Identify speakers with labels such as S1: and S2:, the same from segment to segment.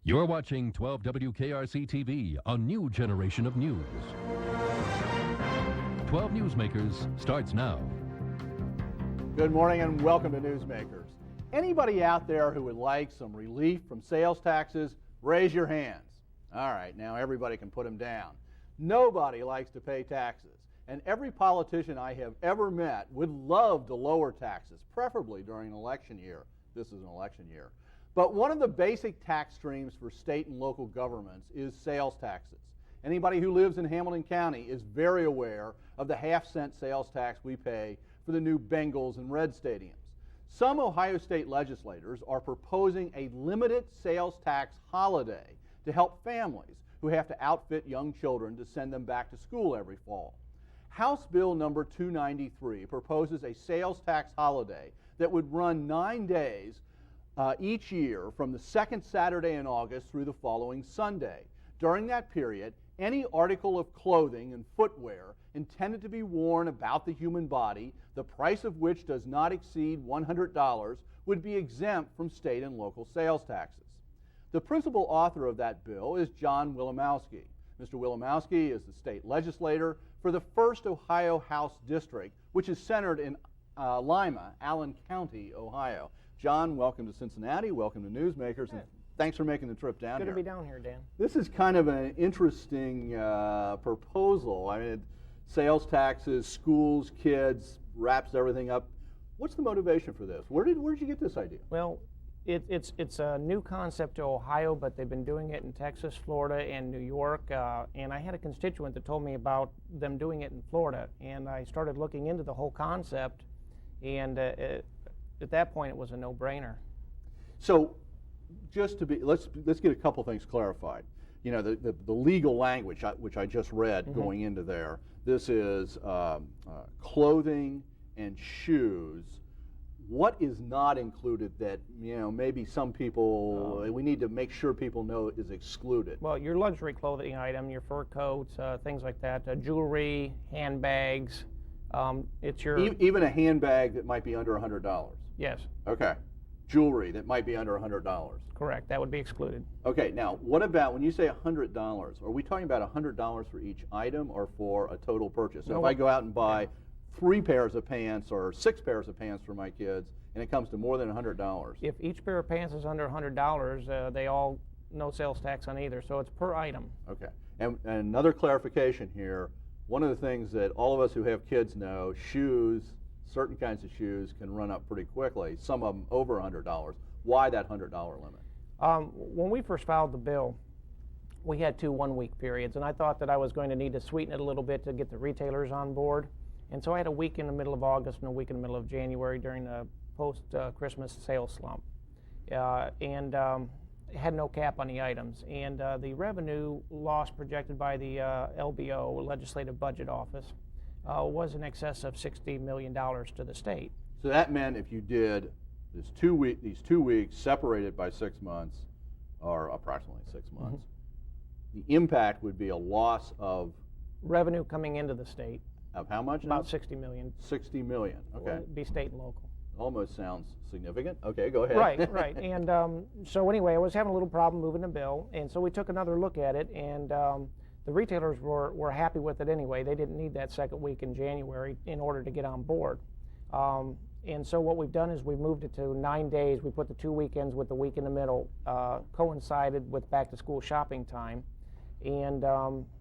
S1: You're watching 12 WKRC TV, a new generation of news. 12 Newsmakers starts now.
S2: Good morning and welcome to Newsmakers. Anybody out there who would like some relief from sales taxes, raise your hands. All right, now everybody can put them down. Nobody likes to pay taxes, and every politician I have ever met would love to lower taxes, preferably during an election year. This is an election year. But one of the basic tax streams for state and local governments is sales taxes. Anybody who lives in Hamilton County is very aware of the half-cent sales tax we pay for the new Bengals and Red stadiums. Some Ohio State legislators are proposing a limited sales tax holiday to help families who have to outfit young children to send them back to school every fall. House Bill number 293 proposes a sales tax holiday that would run 9 days each year from the second Saturday in August through the following Sunday. During that period, any article of clothing and footwear intended to be worn about the human body, the price of which does not exceed $100, would be exempt from state and local sales taxes. The principal author of that bill is John Willamowski. Mr. Willamowski is the state legislator for the 1st Ohio House District, which is centered in Lima, Allen County, Ohio. John, welcome to Cincinnati, welcome to Newsmakers, and thanks for making the trip down here.
S3: Good to be down here, Dan.
S2: This is kind of an interesting proposal. I mean, sales taxes, schools, kids, wraps everything up. What's the motivation for this? Where did you get this idea?
S3: Well, it's a new concept to Ohio, but they've been doing it in Texas, Florida, and New York. And I had a constituent that told me about them doing it in Florida, and I started looking into the whole concept, and at that point, it was a no-brainer.
S2: So, just to be, let's get a couple things clarified. You know, the legal language which I just read going into there. This is clothing and shoes. What is not included that, you know, maybe some people, we need to make sure people know is excluded?
S3: Well, your luxury clothing item, your fur coats, things like that, jewelry, handbags. It's your
S2: even a handbag that might be under $100.
S3: Yes.
S2: Okay. Jewelry that might be under $100.
S3: Correct. That would be excluded.
S2: Okay. Now, what about when you say $100? Are we talking about $100 for each item or for a total purchase? So if I go out and buy 3 pairs of pants or 6 pairs of pants for my kids, and it comes to more than $100.
S3: If each pair of pants is under $100, they all no sales tax on either. So it's per item.
S2: Okay. And another clarification here. One of the things that all of us who have kids know, shoes, certain kinds of shoes can run up pretty quickly, some of them over $100. Why that $100 limit?
S3: When we first filed the bill, we had 2 one-week periods, and I thought that I was going to need to sweeten it a little bit to get the retailers on board. And so I had a week in the middle of August and a week in the middle of January during the post-Christmas sales slump. And had no cap on the items. And the revenue loss projected by the LBO, Legislative Budget Office, was in excess of $60 million to the state.
S2: So that meant if you did these 2 weeks separated by 6 months, or approximately 6 months, the impact would be a loss of
S3: revenue coming into the state.
S2: Of how much?
S3: About $60 million.
S2: $60 million. Okay.
S3: It'd be state and local.
S2: Almost sounds significant. Okay, go ahead.
S3: Right. And so anyway, I was having a little problem moving the bill, and so we took another look at it, and the retailers were happy with it anyway. They didn't need that second week in January in order to get on board. And so what we've done is we've moved it to 9 days. We put the 2 weekends with the week in the middle, coincided with back-to-school shopping time, and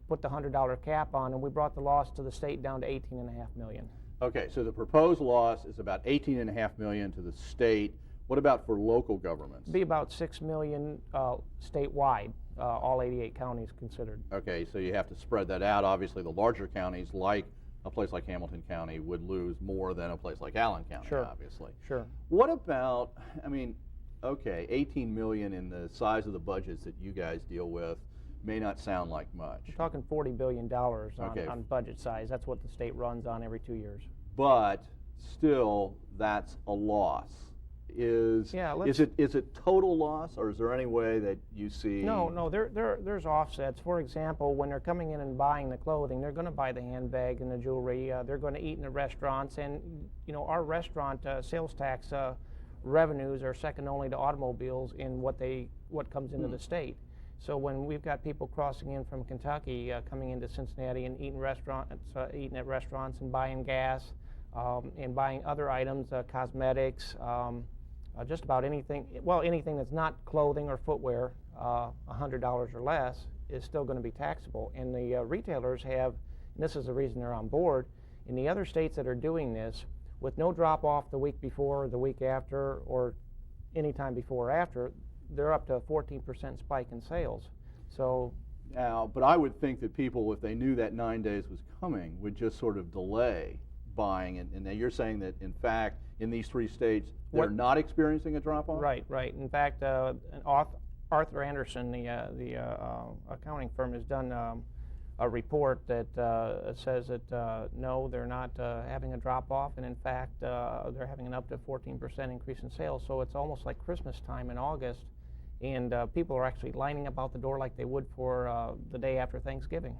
S3: put the $100 cap on, and we brought the loss to the state down to $18.5 million.
S2: Okay, so the proposed loss is about $18.5 million to the state. What about for local governments?
S3: It'd be about $6 million statewide, all 88 counties considered.
S2: Okay, so you have to spread that out. Obviously, the larger counties, like a place like Hamilton County, would lose more than a place like Allen County, obviously.
S3: Sure.
S2: What about, I mean, okay, $18 million in the size of the budgets that you guys deal with may not sound like much.
S3: We're talking $40 billion on budget size. That's what the state runs on every 2 years.
S2: But still, that's a loss. Is it total loss, or is there any way that you see?
S3: No. There's offsets. For example, when they're coming in and buying the clothing, they're going to buy the handbag and the jewelry. They're going to eat in the restaurants, and you know our restaurant sales tax revenues are second only to automobiles in what they what comes into the state. So when we've got people crossing in from Kentucky, coming into Cincinnati and eating at restaurants and buying gas and buying other items, cosmetics, just about anything, well, anything that's not clothing or footwear, $100 or less is still going to be taxable. And the retailers have, and this is the reason they're on board, in the other states that are doing this, with no drop off the week before or the week after or any time before or after, they're up to a 14% spike in sales. So
S2: now, but I would think that people, if they knew that 9 days was coming, would just sort of delay buying. And now you're saying that, in fact, in these 3 states, they're not experiencing a drop-off?
S3: Right, right. In fact, Arthur Anderson, the accounting firm, has done a report that says that no, they're not having a drop-off, and in fact, they're having an up to 14% increase in sales. So it's almost like Christmas time in August, and people are actually lining up out the door like they would for the day after Thanksgiving.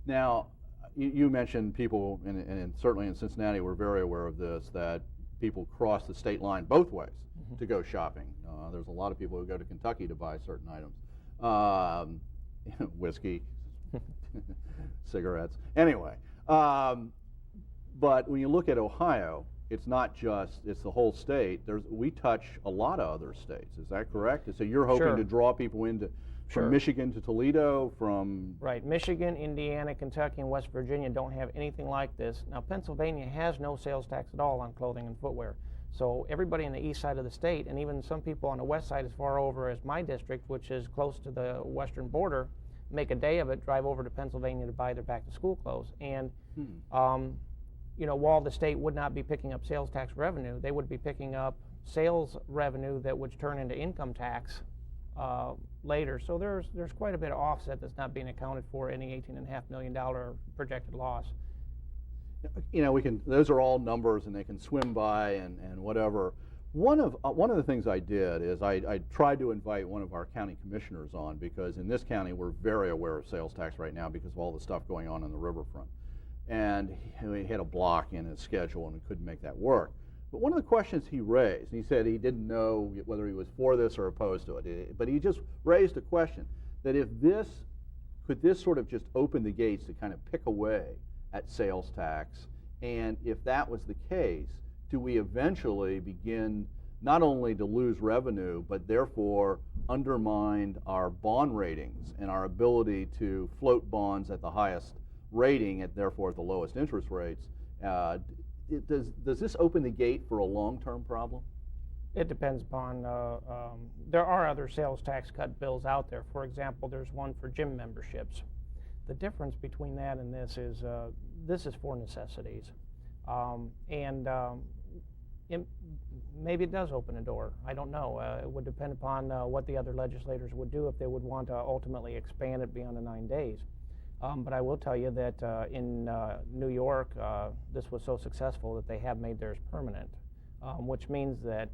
S2: Now, you mentioned people, and certainly in Cincinnati, we're very aware of this, that people cross the state line both ways to go shopping. There's a lot of people who go to Kentucky to buy certain items, whiskey, cigarettes. Anyway, but when you look at Ohio, it's not just, it's the whole state. We touch a lot of other states. Is that correct? So you're hoping to draw people into from Michigan to Toledo, from...
S3: Right. Michigan, Indiana, Kentucky, and West Virginia don't have anything like this. Now, Pennsylvania has no sales tax at all on clothing and footwear. So everybody on the east side of the state, and even some people on the west side as far over as my district, which is close to the western border, make a day of it, drive over to Pennsylvania to buy their back-to-school clothes. And, you know, while the state would not be picking up sales tax revenue, they would be picking up sales revenue that would turn into income tax later. So there's quite a bit of offset that's not being accounted for in the $18.5 million projected loss.
S2: You know, those are all numbers, and they can swim by and whatever. One of the things I did is I tried to invite one of our county commissioners on, because in this county we're very aware of sales tax right now because of all the stuff going on the riverfront. And he had a block in his schedule and he couldn't make that work. But one of the questions he raised, he said he didn't know whether he was for this or opposed to it, but he just raised a question that could this sort of just open the gates to kind of pick away at sales tax, and if that was the case, do we eventually begin not only to lose revenue, but therefore undermine our bond ratings and our ability to float bonds at the highest rating, and therefore at the lowest interest rates? Does this open the gate for a long-term problem?
S3: It depends upon, there are other sales tax cut bills out there. For example, there's one for gym memberships. The difference between that and this is for necessities. Maybe it does open a door. I don't know. It would depend upon what the other legislators would do, if they would want to ultimately expand it beyond the 9 days. But I will tell you that in New York, this was so successful that they have made theirs permanent, which means that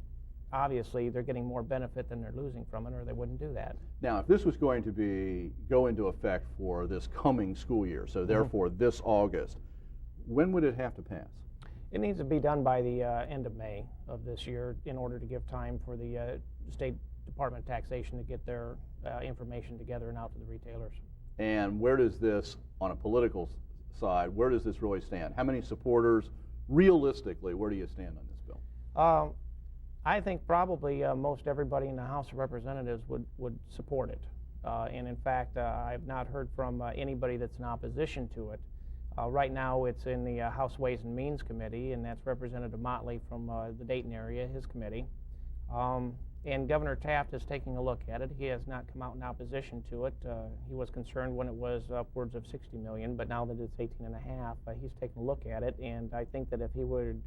S3: obviously they're getting more benefit than they're losing from it, or they wouldn't do that.
S2: Now, if this was going to go into effect for this coming school year, so therefore this August, when would it have to pass?
S3: It needs to be done by the end of May of this year in order to give time for the State Department of Taxation to get their information together and out to the retailers.
S2: And where does this, on a political side, where does this really stand? How many supporters, realistically, where do you stand on this bill?
S3: I think probably most everybody in the House of Representatives would support it. And in fact, I've not heard from anybody that's in opposition to it. Right now it's in the House Ways and Means Committee, and that's Representative Motley from the Dayton area, his committee. And Governor Taft is taking a look at it. He has not come out in opposition to it. He was concerned when it was upwards of $60 million, but now that it's 18.5, he's taking a look at it, and I think that if he would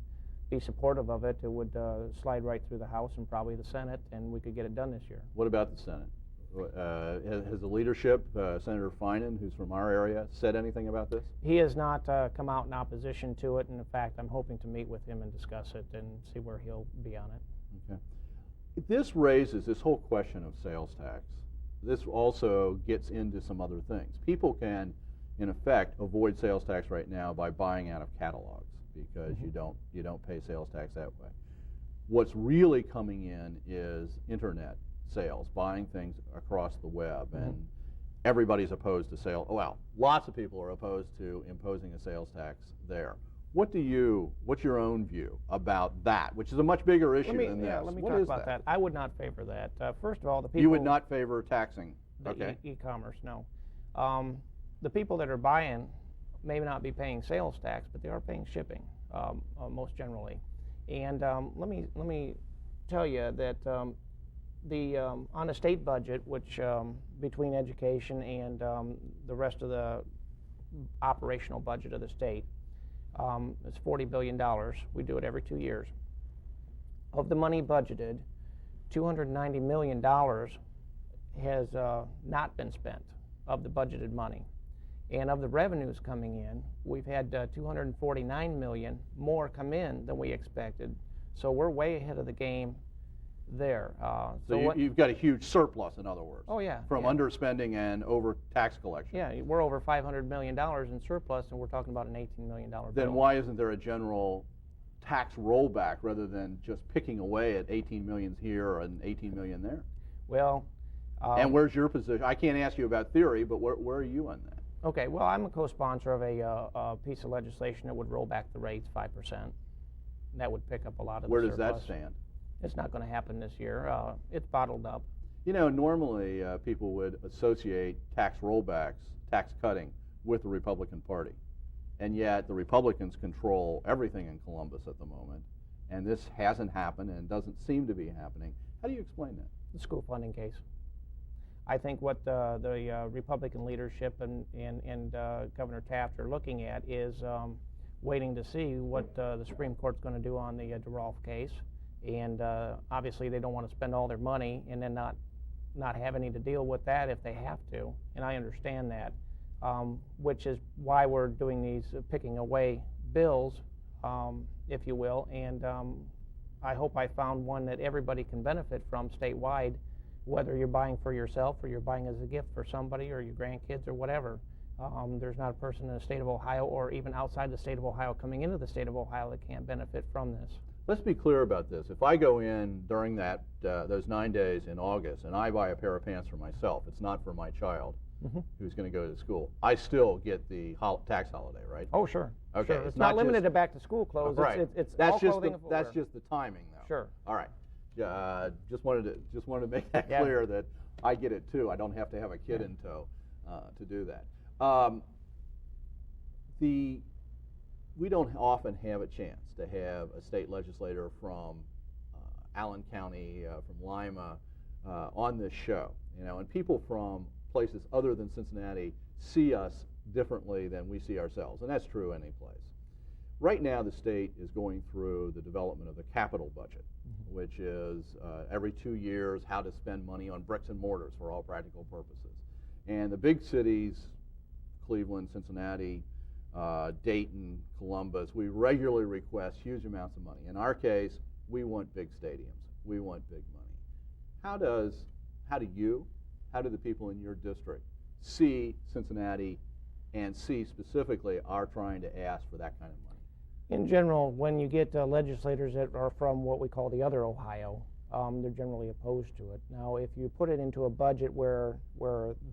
S3: be supportive of it, it would slide right through the House and probably the Senate, and we could get it done this year.
S2: What about the Senate? Has the leadership, Senator Finan, who's from our area, said anything about this?
S3: He has not come out in opposition to it, and in fact, I'm hoping to meet with him and discuss it and see where he'll be on it.
S2: Okay. This raises this whole question of sales tax. This also gets into some other things. People can, in effect, avoid sales tax right now by buying out of catalogs, because you don't pay sales tax that way. What's really coming in is internet sales, buying things across the web, and everybody's opposed to sale. Well, lots of people are opposed to imposing a sales tax there. What's your own view about that, which is a much bigger issue than this?
S3: Yeah, let me talk about that. I would not favor that. First of all, the people...
S2: You would not favor taxing?
S3: Okay. E-commerce, no. The people that are buying may not be paying sales tax, but they are paying shipping, most generally. And let me tell you that on the state budget, which between education and the rest of the operational budget of the state, it's $40 billion. We do it every 2 years. Of the money budgeted, $290 million has not been spent of the budgeted money. And of the revenues coming in, we've had $249 million more come in than we expected. So we're way ahead of the game there.
S2: So you've got a huge surplus, in other words.
S3: Oh, yeah.
S2: From underspending and over tax collection.
S3: Yeah, we're over $500 million in surplus, and we're talking about an $18 million bill.
S2: Then why isn't there a general tax rollback rather than just picking away at 18 million here and 18 million there?
S3: Well...
S2: and where's your position? I can't ask you about theory, but where are you on that?
S3: Okay, well, I'm a co-sponsor of a piece of legislation that would roll back the rates 5%. That would pick up a lot of the
S2: Where
S3: surplus.
S2: does that stand?
S3: It's not going to happen this year. It's bottled up.
S2: You know, normally people would associate tax rollbacks, tax cutting, with the Republican Party. And yet the Republicans control everything in Columbus at the moment. And this hasn't happened and doesn't seem to be happening. How do you explain that?
S3: The school funding case. I think what the Republican leadership and Governor Taft are looking at is waiting to see what the Supreme Court's going to do on the DeRolf case. And obviously they don't want to spend all their money and then not have any to deal with that if they have to. And I understand that, which is why we're doing these picking away bills, if you will. And I hope I found one that everybody can benefit from statewide, whether you're buying for yourself or you're buying as a gift for somebody or your grandkids or whatever. There's not a person in the state of Ohio or even outside the state of Ohio coming into the state of Ohio that can't benefit from this.
S2: Let's be clear about this. If I go in during that those 9 days in August and I buy a pair of pants for myself, it's not for my child who's going to go to school, I still get the tax holiday, right?
S3: Oh, sure.
S2: Okay.
S3: Sure. It's not limited to back-to-school clothes.
S2: Right.
S3: It's
S2: that's
S3: all
S2: just
S3: clothing
S2: the,
S3: and
S2: that's
S3: footwear.
S2: just the timing, though.
S3: Sure.
S2: All right. Just wanted to make that clear that I get it too. I don't have to have a kid in tow to do that. We don't often have a chance to have a state legislator from Allen County, from Lima, on this show. You know, and people from places other than Cincinnati see us differently than we see ourselves, and that's true any place. Right now, the state is going through the development of the capital budget, which is every 2 years how to spend money on bricks and mortars for all practical purposes. And the big cities, Cleveland, Cincinnati, Dayton, Columbus, we regularly request huge amounts of money. In our case, we want big stadiums. We want big money. How do the people in your district see Cincinnati and see specifically our trying to ask for that kind of money?
S3: In general, when you get legislators that are from what we call the other Ohio, they're generally opposed to it. Now, if you put it into a budget where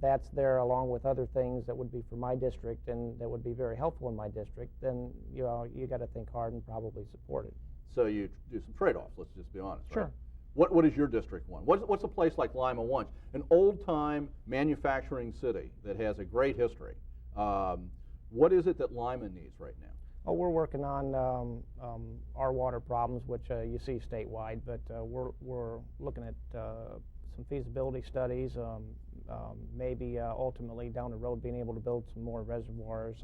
S3: that's there along with other things that would be for my district and that would be very helpful in my district, then you got to think hard and probably support it.
S2: So you do some trade-offs, let's just be honest,
S3: Sure.
S2: right? What does your district want? What's a place like Lima want? An old-time manufacturing city that has a great history. What is it that Lima needs right now?
S3: Oh, we're working on our water problems, which you see statewide, but we're looking at some feasibility studies, maybe ultimately down the road being able to build some more reservoirs.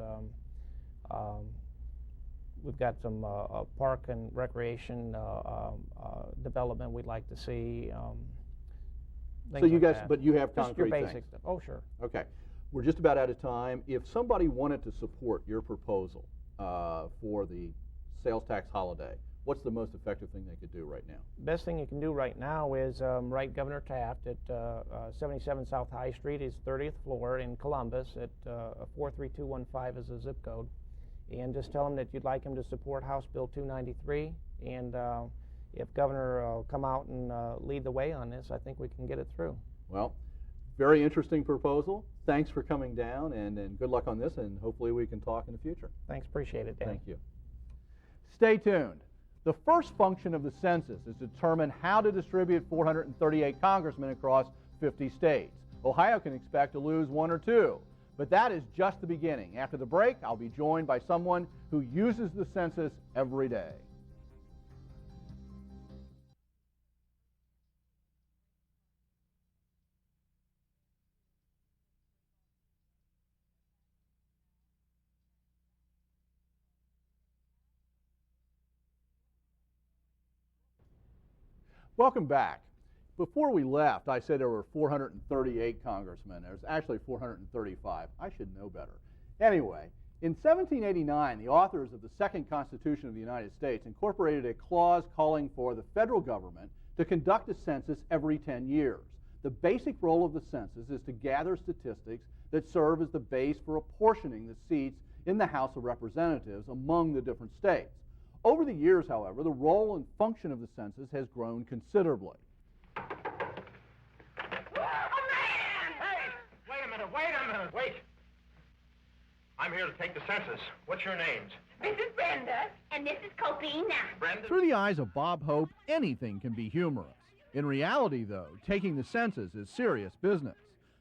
S3: We've got some park and recreation development we'd like to see.
S2: So you guys,
S3: that.
S2: but you have
S3: Just
S2: concrete
S3: your basic
S2: things.
S3: stuff. Oh, sure.
S2: Okay, we're just about out of time. If somebody wanted to support your proposal for the sales tax holiday, what's the most effective thing they could do right now?
S3: Best thing you can do right now is write Governor Taft at 77 South High Street, his 30th floor in Columbus at 43215 is the zip code, and just tell him that you'd like him to support House Bill 293, and if Governor will come out and lead the way on this, I think we can get it through.
S2: Well, very interesting proposal. Thanks for coming down, and good luck on this, and hopefully we can talk in the future.
S3: Thanks, appreciate it, Dan.
S2: Thank you. Stay tuned. The first function of the census is to determine how to distribute 438 congressmen across 50 states. Ohio can expect to lose 1 or 2, but that is just the beginning. After the break, I'll be joined by someone who uses the census every day. Welcome back. Before we left, I said there were 438 congressmen. There's actually 435. I should know better. Anyway, in 1789, the authors of the Second Constitution of the United States incorporated a clause calling for the federal government to conduct a census every 10 years. The basic role of the census is to gather statistics that serve as the base for apportioning the seats in the House of Representatives among the different states. Over the years, however, the role and function of the census has grown considerably.
S4: Oh, man! Hey! Wait a minute! Wait! I'm here to take the census. What's your names?
S5: This is Brenda, and this is Copina.
S4: Brenda?
S2: Through the eyes of Bob Hope, anything can be humorous. In reality, though, taking the census is serious business.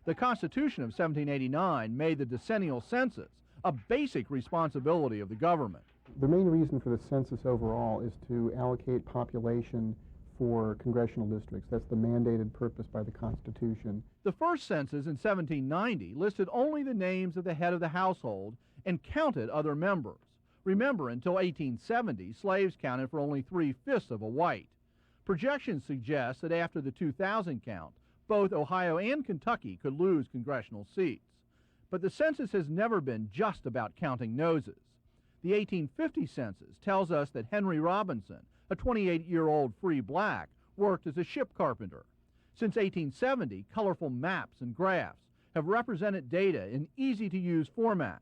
S2: The Constitution of 1789 made the decennial census a basic responsibility of the government.
S6: The main reason for the census overall is to allocate population for congressional districts. That's the mandated purpose by the Constitution.
S2: The first census in 1790 listed only the names of the head of the household and counted other members. Remember, until 1870, slaves counted for only 3/5 of a white. Projections suggest that after the 2000 count, both Ohio and Kentucky could lose congressional seats. But the census has never been just about counting noses. The 1850 census tells us that Henry Robinson, a 28-year-old free black, worked as a ship carpenter. Since 1870, colorful maps and graphs have represented data in easy-to-use formats.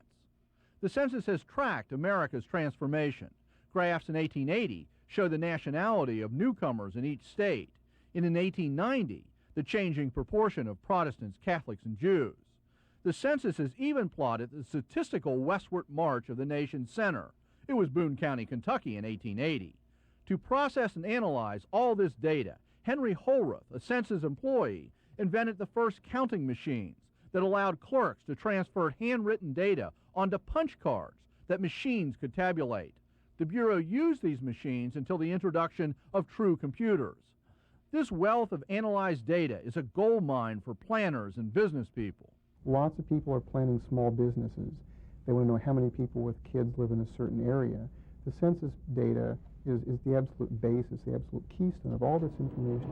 S2: The census has tracked America's transformation. Graphs in 1880 show the nationality of newcomers in each state, and in 1890, the changing proportion of Protestants, Catholics, and Jews. The census has even plotted the statistical westward march of the nation's center. It was Boone County, Kentucky in 1880. To process and analyze all this data, Henry Holroth, a census employee, invented the first counting machines that allowed clerks to transfer handwritten data onto punch cards that machines could tabulate. The Bureau used these machines until the introduction of true computers. This wealth of analyzed data is a gold mine for planners and business people.
S6: Lots of people are planning small businesses. They want to know how many people with kids live in a certain area. The census data is the absolute basis, the absolute keystone of all this information.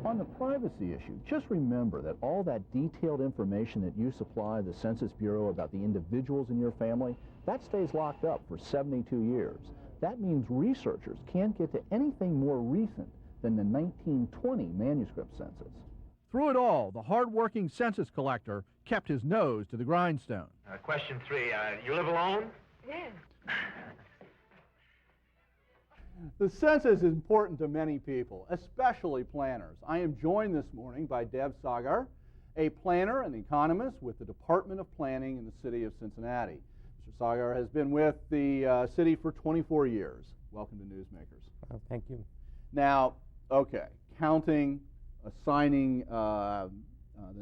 S2: On the privacy issue, just remember that all that detailed information that you supply the Census Bureau about the individuals in your family, that stays locked up for 72 years. That means researchers can't get to anything more recent than the 1920 manuscript census. Through it all, the hard-working census collector kept his nose to the grindstone.
S4: Question 3. You live alone?
S5: Yes.
S2: The census is important to many people, especially planners. I am joined this morning by Deb Saggar, a planner and economist with the Department of Planning in the city of Cincinnati. Mr. Saggar has been with the city for 24 years. Welcome to Newsmakers.
S3: Thank you.
S2: Now, okay, counting, assigning the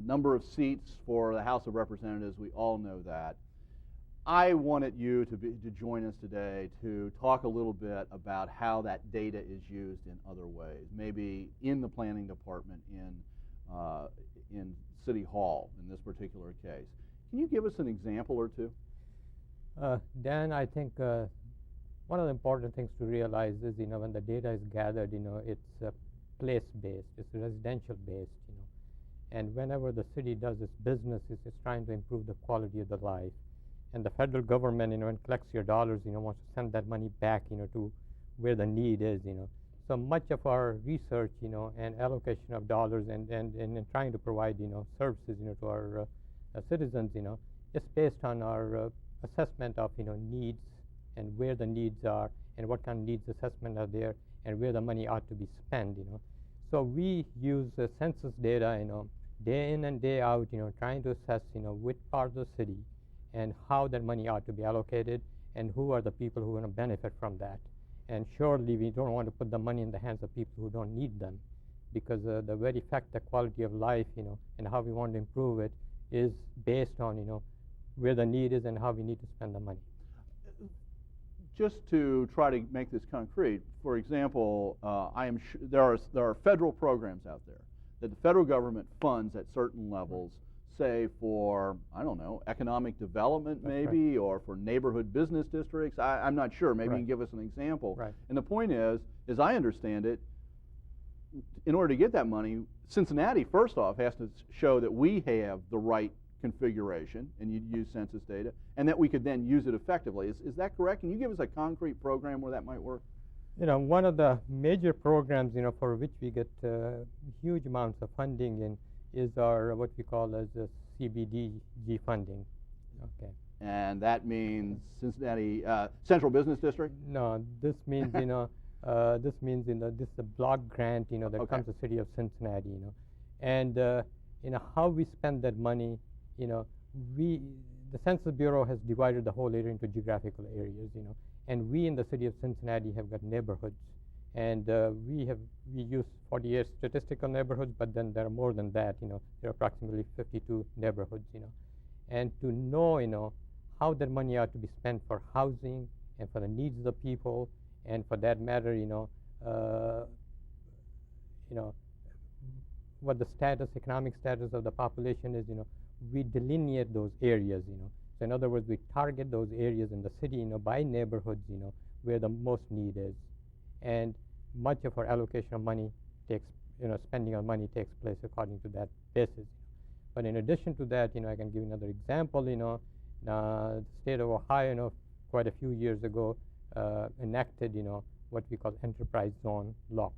S2: number of seats for the House of Representatives, we all know that. I wanted you to join us today to talk a little bit about how that data is used in other ways, maybe in the planning department in City Hall in this particular case. Can you give us an example or two?
S7: Dan, I think one of the important things to realize is, when the data is gathered, it's place-based, it's residential-based, and whenever the city does its business, it's trying to improve the quality of the life. And the federal government, when it collects your dollars, wants to send that money back, to where the need is, So much of our research, and allocation of dollars and trying to provide, services, to our citizens, is based on our assessment of, needs and where the needs are, and what kind of needs assessment are there, and where the money ought to be spent, So we use census data, day in and day out, trying to assess, which part of the city and how that money ought to be allocated, and who are the people who are going to benefit from that. And surely we don't want to put the money in the hands of people who don't need them, because the very fact, the quality of life, and how we want to improve it is based on, where the need is and how we need to spend the money.
S2: Just to try to make this concrete, for example, I am there are federal programs out there that the federal government funds at certain levels, say for, I don't know, economic development maybe, or for neighborhood business districts. I'm not sure. Maybe you can give us an example.
S7: Right.
S2: And the point is, as I understand it, in order to get that money, Cincinnati, first off, has to show that we have the right configuration, and you'd use census data, and that we could then use it effectively. Is that correct? Can you give us a concrete program where that might work?
S7: One of the major programs, for which we get huge amounts of funding in is our what we call as a CBDG funding. Okay.
S2: And that means Cincinnati Central Business District?
S7: No, this means this is a block grant that comes to the city of Cincinnati. And how we spend that money. The Census Bureau has divided the whole area into geographical areas. And we in the city of Cincinnati have got neighborhoods, and we use 48 statistical neighborhoods, but then there are more than that. There are approximately 52 neighborhoods. And to know how that money ought to be spent for housing and for the needs of the people, and for that matter, what the economic status of the population is. We delineate those areas. So in other words, we target those areas in the city, by neighborhoods, where the most need is. And much of our allocation of money takes, spending of money takes place according to that basis. But in addition to that, I can give you another example. The state of Ohio, quite a few years ago, enacted, what we call enterprise zone law.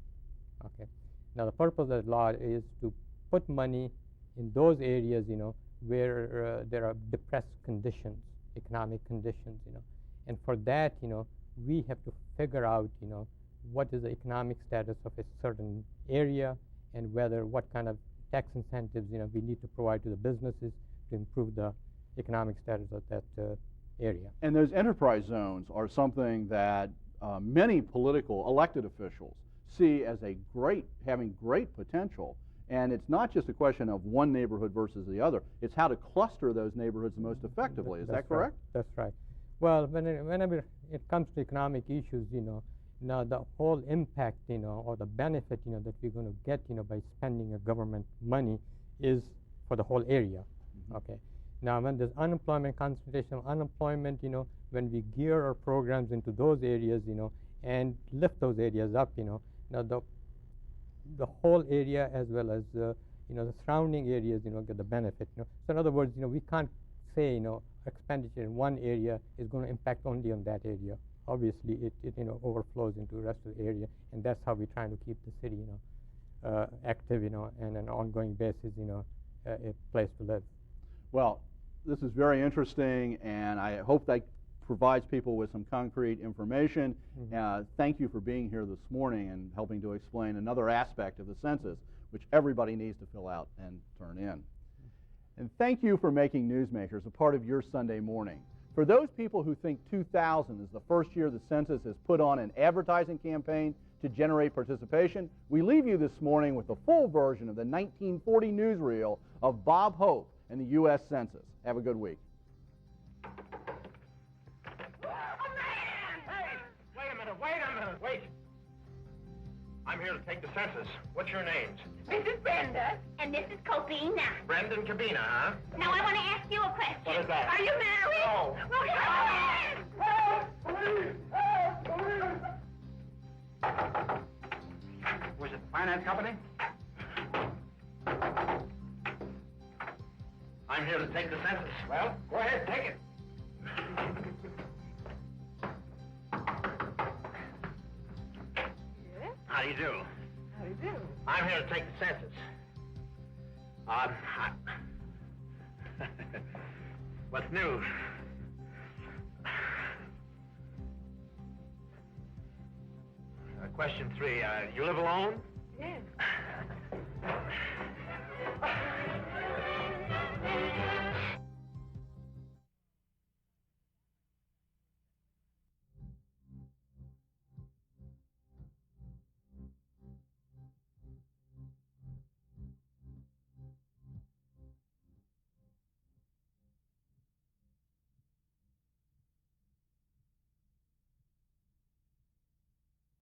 S7: Okay. Now the purpose of that law is to put money in those areas, where there are depressed conditions, economic conditions, and for that, we have to figure out, what is the economic status of a certain area, and what kind of tax incentives, we need to provide to the businesses to improve the economic status of that area.
S2: And those enterprise zones are something that many political elected officials see as having great potential. And it's not just a question of one neighborhood versus the other. It's how to cluster those neighborhoods the most effectively. Is that correct?
S7: Right. That's right. Well, whenever it comes to economic issues, now the whole impact, or the benefit, that we're going to get, by spending a government money is for the whole area. Mm-hmm. Okay. Now, when there's unemployment, concentration of unemployment, when we gear our programs into those areas, and lift those areas up, now the whole area as well as the surrounding areas get the benefit. So in other words, we can't say expenditure in one area is going to impact only on that area. Obviously, it overflows into the rest of the area, and that's how we're trying to keep the city active and on an ongoing basis a place to live.
S2: Well, this is very interesting, and I hope that provides people with some concrete information. Mm-hmm. Thank you for being here this morning and helping to explain another aspect of the census, which everybody needs to fill out and turn in. And thank you for making Newsmakers a part of your Sunday morning. For those people who think 2000 is the first year the census has put on an advertising campaign to generate participation, we leave you this morning with the full version of the 1940 newsreel of Bob Hope and the U.S. Census. Have a good week.
S4: Wait. I'm here to take the census. What's your names?
S5: This is Brenda, and this is Copina.
S4: Brenda and Cabina, huh?
S5: Now I want to ask you a question.
S4: What is that?
S5: Are you married?
S4: No. Was it the finance company? I'm here to take the census. Well, go ahead, take it. How do you do?
S8: How do you do?
S4: I'm here to take the census. What's new? Question 3, you live alone?
S8: Yes.